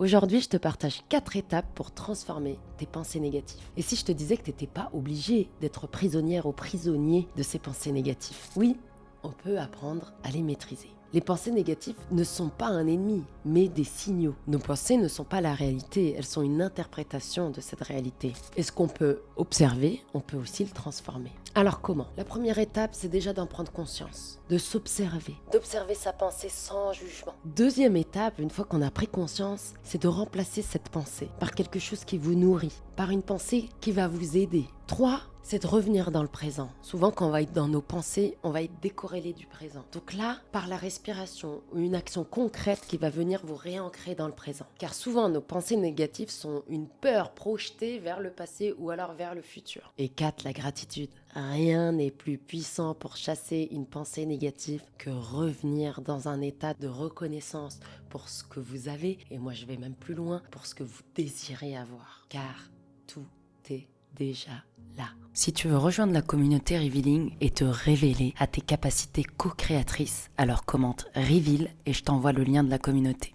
Aujourd'hui, je te partage 4 étapes pour transformer tes pensées négatives. Et si je te disais que tu n'étais pas obligé d'être prisonnière ou prisonnier de ces pensées négatives? Oui, on peut apprendre à les maîtriser. Les pensées négatives ne sont pas un ennemi, mais des signaux. Nos pensées ne sont pas la réalité, elles sont une interprétation de cette réalité. Et ce qu'on peut observer, on peut aussi le transformer. Alors comment? La première étape, c'est déjà d'en prendre conscience, de s'observer, d'observer sa pensée sans jugement. Deuxième étape, une fois qu'on a pris conscience, c'est de remplacer cette pensée par quelque chose qui vous nourrit, par une pensée qui va vous aider. 3, c'est de revenir dans le présent. Souvent, quand on va être dans nos pensées, on va être décorrélé du présent. Donc là, par la respiration ou une action concrète qui va venir vous réancrer dans le présent. Car souvent, nos pensées négatives sont une peur projetée vers le passé ou alors vers le futur. Et 4, la gratitude. Rien n'est plus puissant pour chasser une pensée négative que revenir dans un état de reconnaissance pour ce que vous avez. Et moi, je vais même plus loin, pour ce que vous désirez avoir. Car tout est déjà là. Si tu veux rejoindre la communauté Revealing et te révéler à tes capacités co-créatrices, alors commente Reveal et je t'envoie le lien de la communauté.